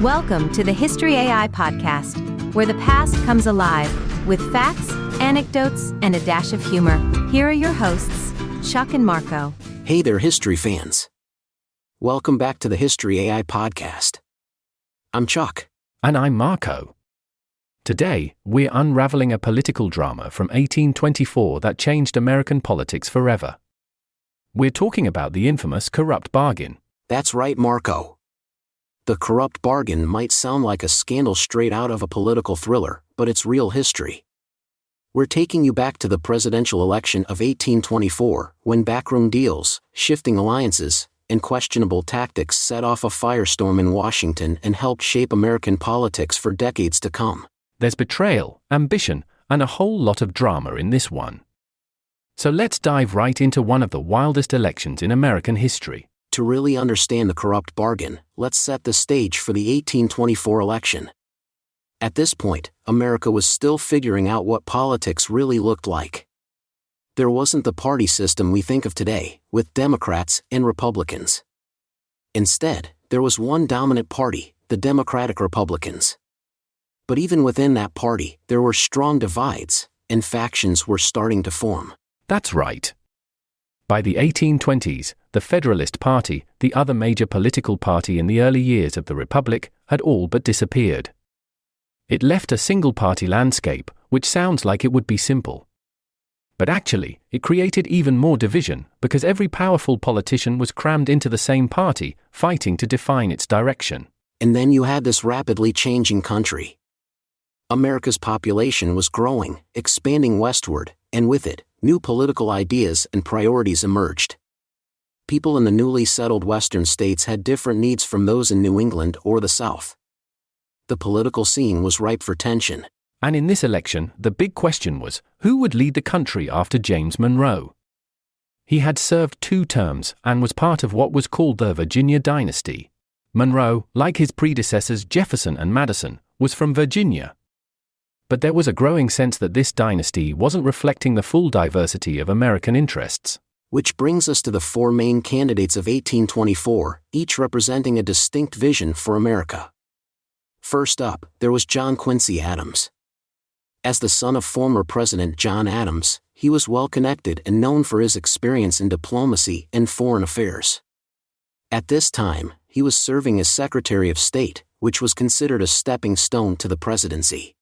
Welcome to the History AI podcast, where the past comes alive with facts, anecdotes, and a dash of humor. Here are your hosts, Chuck and Marco. Hey there, history fans. Welcome back to the History AI podcast. I'm Chuck. And I'm Marco. Today, we're unraveling a political drama from 1824 that changed American politics forever. We're talking about the infamous corrupt bargain. That's right, Marco. The corrupt bargain might sound like a scandal straight out of a political thriller, but it's real history. We're taking you back to the presidential election of 1824, when backroom deals, shifting alliances, and questionable tactics set off a firestorm in Washington and helped shape American politics for decades to come. There's betrayal, ambition, and a whole lot of drama in this one. So let's dive right into one of the wildest elections in American history. To really understand the corrupt bargain, let's set the stage for the 1824 election. At this point, America was still figuring out what politics really looked like. There wasn't the party system we think of today, with Democrats and Republicans. Instead, there was one dominant party, the Democratic Republicans. But even within that party, there were strong divides, and factions were starting to form. That's right. By the 1820s, the Federalist Party, the other major political party in the early years of the Republic, had all but disappeared. It left a single-party landscape, which sounds like it would be simple. But actually, it created even more division, because every powerful politician was crammed into the same party, fighting to define its direction. And then you had this rapidly changing country. America's population was growing, expanding westward, and with it, new political ideas and priorities emerged. People in the newly settled western states had different needs from those in New England or the South. The political scene was ripe for tension. And in this election, the big question was, who would lead the country after James Monroe? He had served 2 terms and was part of what was called the Virginia dynasty. Monroe, like his predecessors Jefferson and Madison, was from Virginia. But there was a growing sense that this dynasty wasn't reflecting the full diversity of American interests. Which brings us to the 4 main candidates of 1824, each representing a distinct vision for America. First up, there was John Quincy Adams. As the son of former President John Adams, he was well-connected and known for his experience in diplomacy and foreign affairs. At this time, he was serving as Secretary of State, which was considered a stepping stone to the presidency.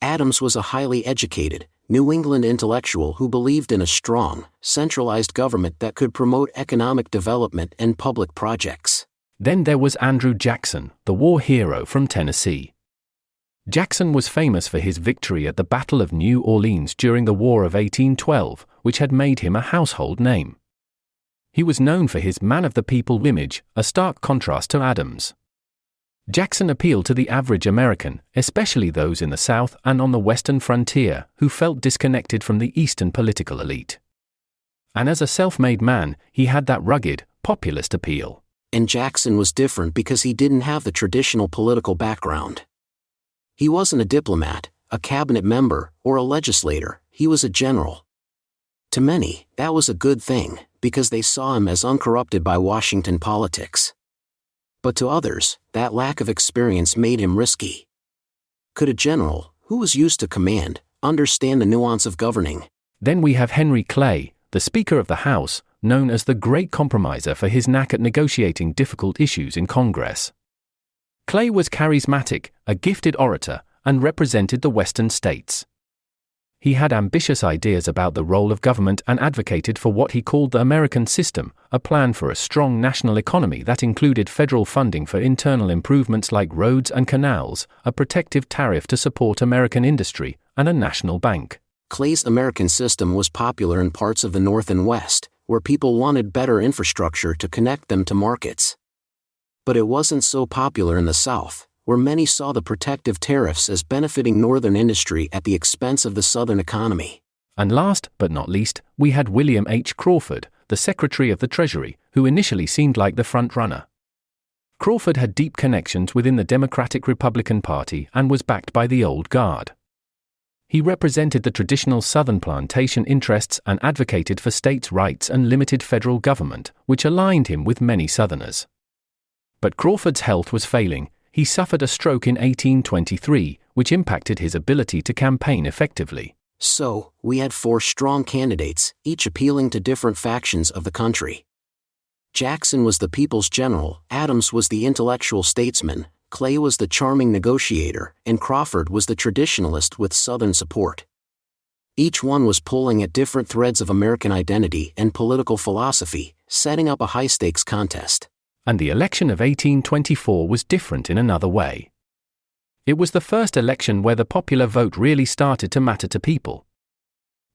Adams was a highly educated, New England intellectual who believed in a strong, centralized government that could promote economic development and public projects. Then there was Andrew Jackson, the war hero from Tennessee. Jackson was famous for his victory at the Battle of New Orleans during the War of 1812, which had made him a household name. He was known for his man-of-the-people image, a stark contrast to Adams. Jackson appealed to the average American, especially those in the South and on the western frontier, who felt disconnected from the Eastern political elite. And as a self-made man, he had that rugged, populist appeal. And Jackson was different because he didn't have the traditional political background. He wasn't a diplomat, a cabinet member, or a legislator, he was a general. To many, that was a good thing, because they saw him as uncorrupted by Washington politics. But to others, that lack of experience made him risky. Could a general, who was used to command, understand the nuance of governing? Then we have Henry Clay, the Speaker of the House, known as the Great Compromiser for his knack at negotiating difficult issues in Congress. Clay was charismatic, a gifted orator, and represented the western states. He had ambitious ideas about the role of government and advocated for what he called the American system, a plan for a strong national economy that included federal funding for internal improvements like roads and canals, a protective tariff to support American industry, and a national bank. Clay's American system was popular in parts of the North and West, where people wanted better infrastructure to connect them to markets. But it wasn't so popular in the South, where many saw the protective tariffs as benefiting northern industry at the expense of the southern economy. And last but not least, we had William H. Crawford, the Secretary of the Treasury, who initially seemed like the front-runner. Crawford had deep connections within the Democratic-Republican Party and was backed by the old guard. He represented the traditional Southern plantation interests and advocated for states' rights and limited federal government, which aligned him with many Southerners. But Crawford's health was failing. he suffered a stroke in 1823, which impacted his ability to campaign effectively. So, we had 4 strong candidates, each appealing to different factions of the country. Jackson was the people's general, Adams was the intellectual statesman, Clay was the charming negotiator, and Crawford was the traditionalist with Southern support. Each one was pulling at different threads of American identity and political philosophy, setting up a high-stakes contest. And the election of 1824 was different in another way. It was the first election where the popular vote really started to matter to people.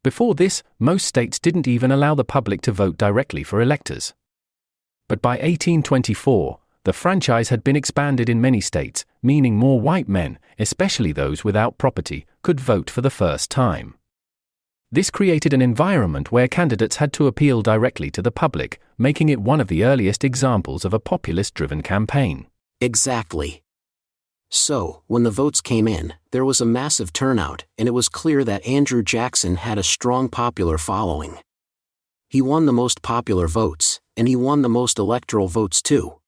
Before this, most states didn't even allow the public to vote directly for electors. But by 1824, the franchise had been expanded in many states, meaning more white men, especially those without property, could vote for the first time. This created an environment where candidates had to appeal directly to the public, making it one of the earliest examples of a populist-driven campaign. Exactly. So, when the votes came in, there was a massive turnout, and it was clear that Andrew Jackson had a strong popular following. He won the most popular votes, and he won the most electoral votes too.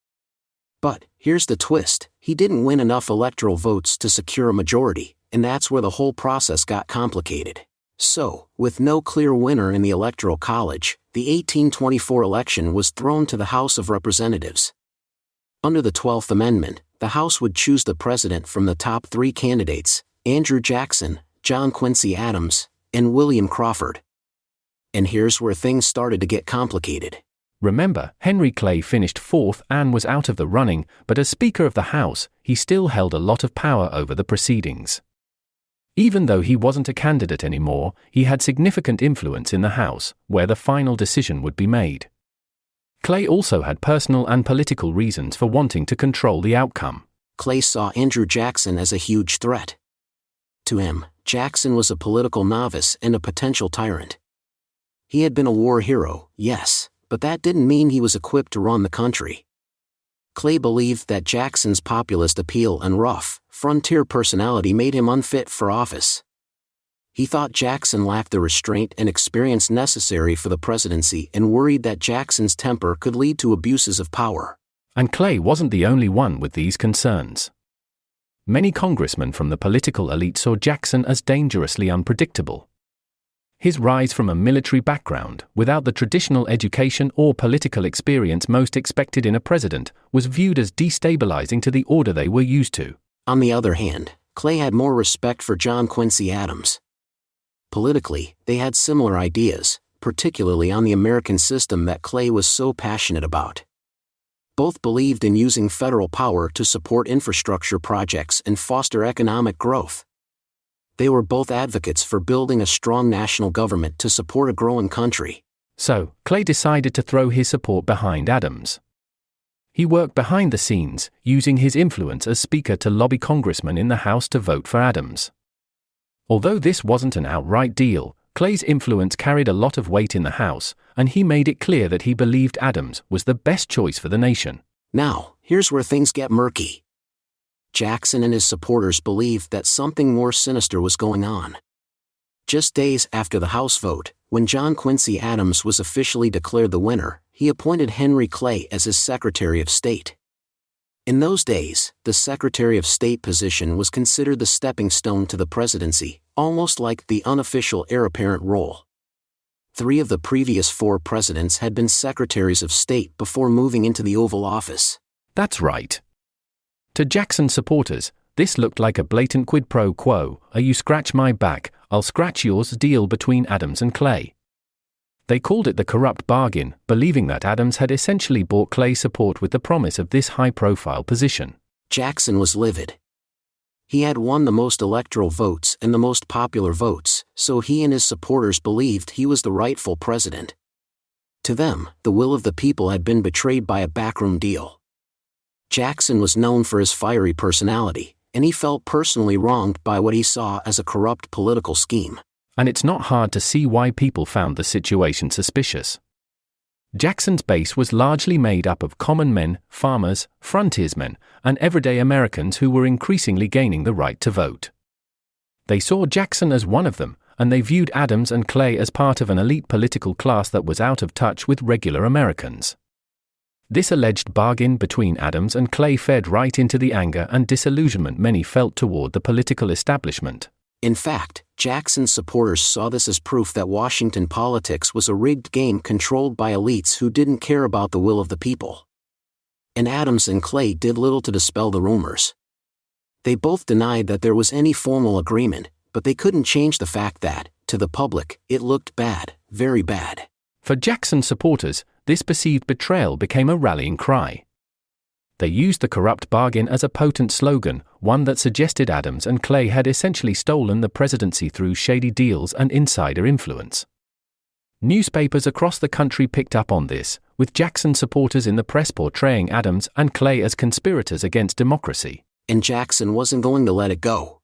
But, here's the twist, he didn't win enough electoral votes to secure a majority, and that's where the whole process got complicated. So, with no clear winner in the Electoral College, the 1824 election was thrown to the House of Representatives. Under the 12th Amendment, the House would choose the president from the top 3 candidates, Andrew Jackson, John Quincy Adams, and William Crawford. And here's where things started to get complicated. Remember, Henry Clay finished 4th and was out of the running, but as Speaker of the House, he still held a lot of power over the proceedings. Even though he wasn't a candidate anymore, he had significant influence in the House, where the final decision would be made. Clay also had personal and political reasons for wanting to control the outcome. Clay saw Andrew Jackson as a huge threat. To him, Jackson was a political novice and a potential tyrant. He had been a war hero, yes, but that didn't mean he was equipped to run the country. Clay believed that Jackson's populist appeal and rough, frontier personality made him unfit for office. He thought Jackson lacked the restraint and experience necessary for the presidency and worried that Jackson's temper could lead to abuses of power. And Clay wasn't the only one with these concerns. Many congressmen from the political elite saw Jackson as dangerously unpredictable. His rise from a military background, without the traditional education or political experience most expected in a president, was viewed as destabilizing to the order they were used to. On the other hand, Clay had more respect for John Quincy Adams. Politically, they had similar ideas, particularly on the American system that Clay was so passionate about. Both believed in using federal power to support infrastructure projects and foster economic growth. They were both advocates for building a strong national government to support a growing country. So, Clay decided to throw his support behind Adams. He worked behind the scenes, using his influence as Speaker to lobby congressmen in the House to vote for Adams. Although this wasn't an outright deal, Clay's influence carried a lot of weight in the House, and he made it clear that he believed Adams was the best choice for the nation. Now, here's where things get murky. Jackson and his supporters believed that something more sinister was going on. Just days after the House vote, when John Quincy Adams was officially declared the winner, he appointed Henry Clay as his Secretary of State. In those days, the Secretary of State position was considered the stepping stone to the presidency, almost like the unofficial heir-apparent role. 3 of the previous 4 presidents had been Secretaries of State before moving into the Oval Office. That's right. To Jackson supporters, this looked like a blatant quid pro quo, a you scratch my back, I'll scratch yours deal between Adams and Clay. They called it the corrupt bargain, believing that Adams had essentially bought Clay's support with the promise of this high-profile position. Jackson was livid. He had won the most electoral votes and the most popular votes, so he and his supporters believed he was the rightful president. To them, the will of the people had been betrayed by a backroom deal. Jackson was known for his fiery personality, and he felt personally wronged by what he saw as a corrupt political scheme. And it's not hard to see why people found the situation suspicious. Jackson's base was largely made up of common men, farmers, frontiersmen, and everyday Americans who were increasingly gaining the right to vote. They saw Jackson as one of them, and they viewed Adams and Clay as part of an elite political class that was out of touch with regular Americans. This alleged bargain between Adams and Clay fed right into the anger and disillusionment many felt toward the political establishment. In fact, Jackson's supporters saw this as proof that Washington politics was a rigged game controlled by elites who didn't care about the will of the people. And Adams and Clay did little to dispel the rumors. They both denied that there was any formal agreement, but they couldn't change the fact that, to the public, it looked bad, very bad. For Jackson supporters, this perceived betrayal became a rallying cry. They used the corrupt bargain as a potent slogan, one that suggested Adams and Clay had essentially stolen the presidency through shady deals and insider influence. Newspapers across the country picked up on this, with Jackson supporters in the press portraying Adams and Clay as conspirators against democracy. And Jackson wasn't going to let it go.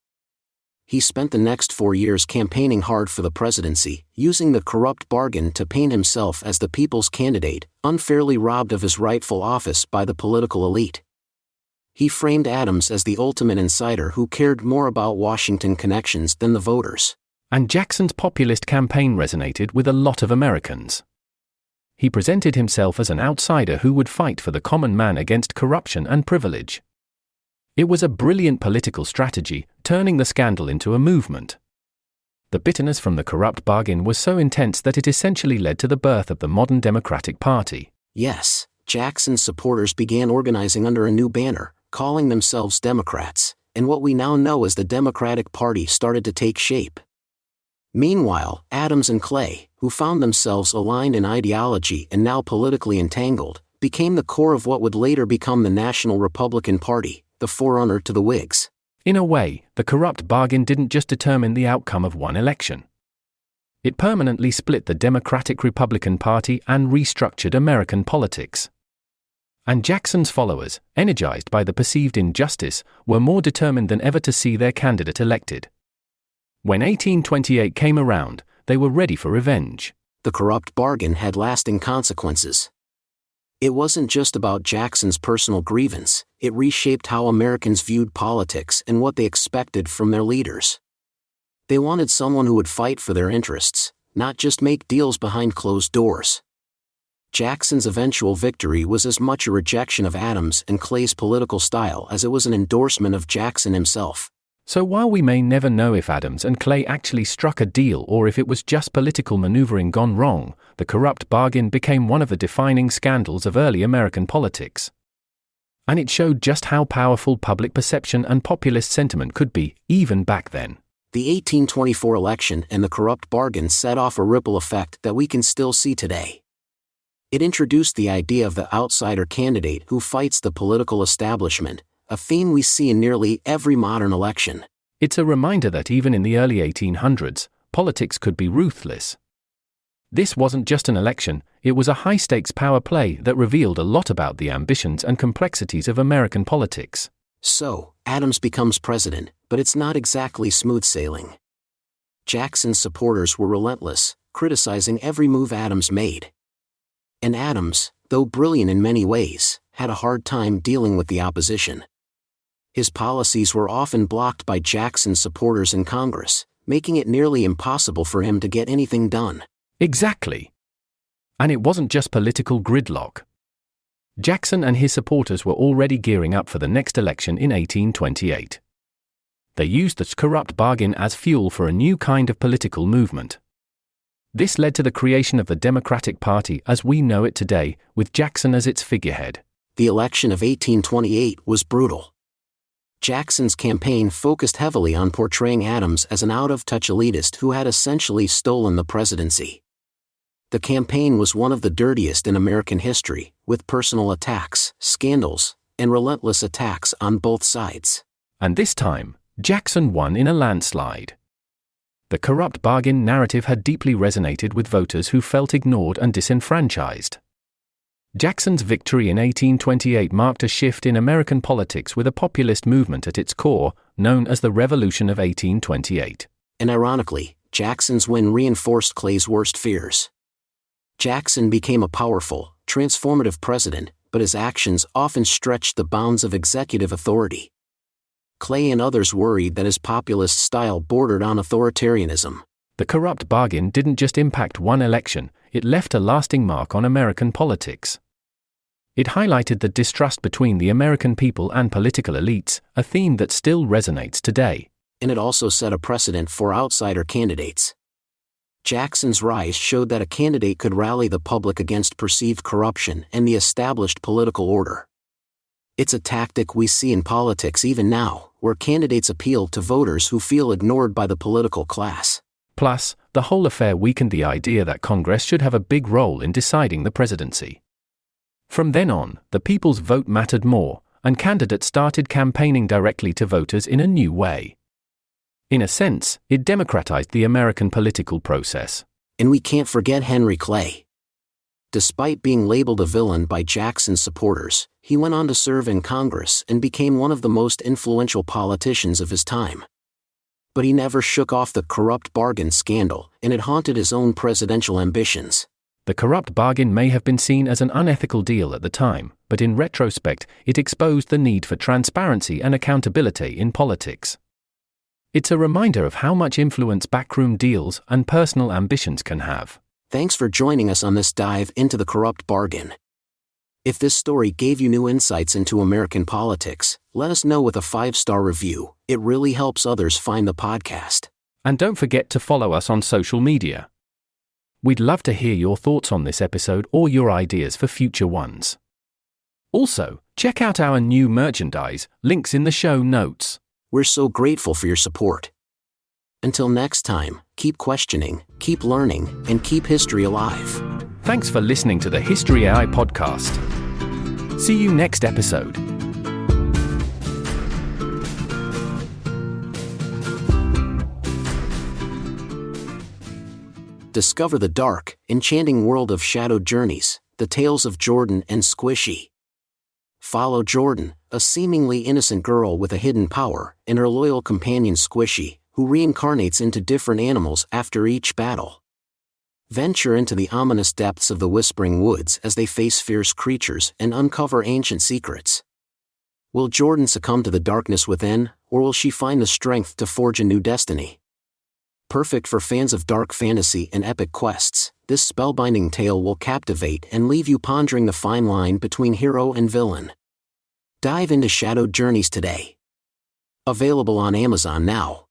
He spent the next 4 years campaigning hard for the presidency, using the corrupt bargain to paint himself as the people's candidate, unfairly robbed of his rightful office by the political elite. He framed Adams as the ultimate insider who cared more about Washington connections than the voters. And Jackson's populist campaign resonated with a lot of Americans. He presented himself as an outsider who would fight for the common man against corruption and privilege. It was a brilliant political strategy, turning the scandal into a movement. The bitterness from the corrupt bargain was so intense that it essentially led to the birth of the modern Democratic Party. Yes, Jackson's supporters began organizing under a new banner, calling themselves Democrats, and what we now know as the Democratic Party started to take shape. Meanwhile, Adams and Clay, who found themselves aligned in ideology and now politically entangled, became the core of what would later become the National Republican Party, the forerunner to the Whigs. In a way, the corrupt bargain didn't just determine the outcome of one election. It permanently split the Democratic-Republican Party and restructured American politics. And Jackson's followers, energized by the perceived injustice, were more determined than ever to see their candidate elected. When 1828 came around, they were ready for revenge. The corrupt bargain had lasting consequences. It wasn't just about Jackson's personal grievance, it reshaped how Americans viewed politics and what they expected from their leaders. They wanted someone who would fight for their interests, not just make deals behind closed doors. Jackson's eventual victory was as much a rejection of Adams and Clay's political style as it was an endorsement of Jackson himself. So while we may never know if Adams and Clay actually struck a deal or if it was just political maneuvering gone wrong, the corrupt bargain became one of the defining scandals of early American politics. And it showed just how powerful public perception and populist sentiment could be, even back then. The 1824 election and the corrupt bargain set off a ripple effect that we can still see today. It introduced the idea of the outsider candidate who fights the political establishment, a theme we see in nearly every modern election. It's a reminder that even in the early 1800s, politics could be ruthless. This wasn't just an election, it was a high-stakes power play that revealed a lot about the ambitions and complexities of American politics. So, Adams becomes president, but it's not exactly smooth sailing. Jackson's supporters were relentless, criticizing every move Adams made. And Adams, though brilliant in many ways, had a hard time dealing with the opposition. His policies were often blocked by Jackson's supporters in Congress, making it nearly impossible for him to get anything done. Exactly. And it wasn't just political gridlock. Jackson and his supporters were already gearing up for the next election in 1828. They used the corrupt bargain as fuel for a new kind of political movement. This led to the creation of the Democratic Party as we know it today, with Jackson as its figurehead. The election of 1828 was brutal. Jackson's campaign focused heavily on portraying Adams as an out-of-touch elitist who had essentially stolen the presidency. The campaign was one of the dirtiest in American history, with personal attacks, scandals, and relentless attacks on both sides. And this time, Jackson won in a landslide. The corrupt bargain narrative had deeply resonated with voters who felt ignored and disenfranchised. Jackson's victory in 1828 marked a shift in American politics with a populist movement at its core, known as the Revolution of 1828. And ironically, Jackson's win reinforced Clay's worst fears. Jackson became a powerful, transformative president, but his actions often stretched the bounds of executive authority. Clay and others worried that his populist style bordered on authoritarianism. The corrupt bargain didn't just impact one election, it left a lasting mark on American politics. It highlighted the distrust between the American people and political elites, a theme that still resonates today. And it also set a precedent for outsider candidates. Jackson's rise showed that a candidate could rally the public against perceived corruption and the established political order. It's a tactic we see in politics even now, where candidates appeal to voters who feel ignored by the political class. Plus, the whole affair weakened the idea that Congress should have a big role in deciding the presidency. From then on, the people's vote mattered more, and candidates started campaigning directly to voters in a new way. In a sense, it democratized the American political process. And we can't forget Henry Clay. Despite being labeled a villain by Jackson's supporters, he went on to serve in Congress and became one of the most influential politicians of his time. But he never shook off the corrupt bargain scandal, and it haunted his own presidential ambitions. The corrupt bargain may have been seen as an unethical deal at the time, but in retrospect, it exposed the need for transparency and accountability in politics. It's a reminder of how much influence backroom deals and personal ambitions can have. Thanks for joining us on this dive into the corrupt bargain. If this story gave you new insights into American politics, let us know with a 5-star review. It really helps others find the podcast. And don't forget to follow us on social media. We'd love to hear your thoughts on this episode or your ideas for future ones. Also, check out our new merchandise, links in the show notes. We're so grateful for your support. Until next time, keep questioning, keep learning, and keep history alive. Thanks for listening to the History AI podcast. See you next episode. Discover the dark, enchanting world of Shadowed Journeys, the tales of Jordan and Squishy. Follow Jordan, a seemingly innocent girl with a hidden power, and her loyal companion Squishy, who reincarnates into different animals after each battle. Venture into the ominous depths of the Whispering Woods as they face fierce creatures and uncover ancient secrets. Will Jordan succumb to the darkness within, or will she find the strength to forge a new destiny? Perfect for fans of dark fantasy and epic quests, this spellbinding tale will captivate and leave you pondering the fine line between hero and villain. Dive into Shadowed Journeys today. Available on Amazon now.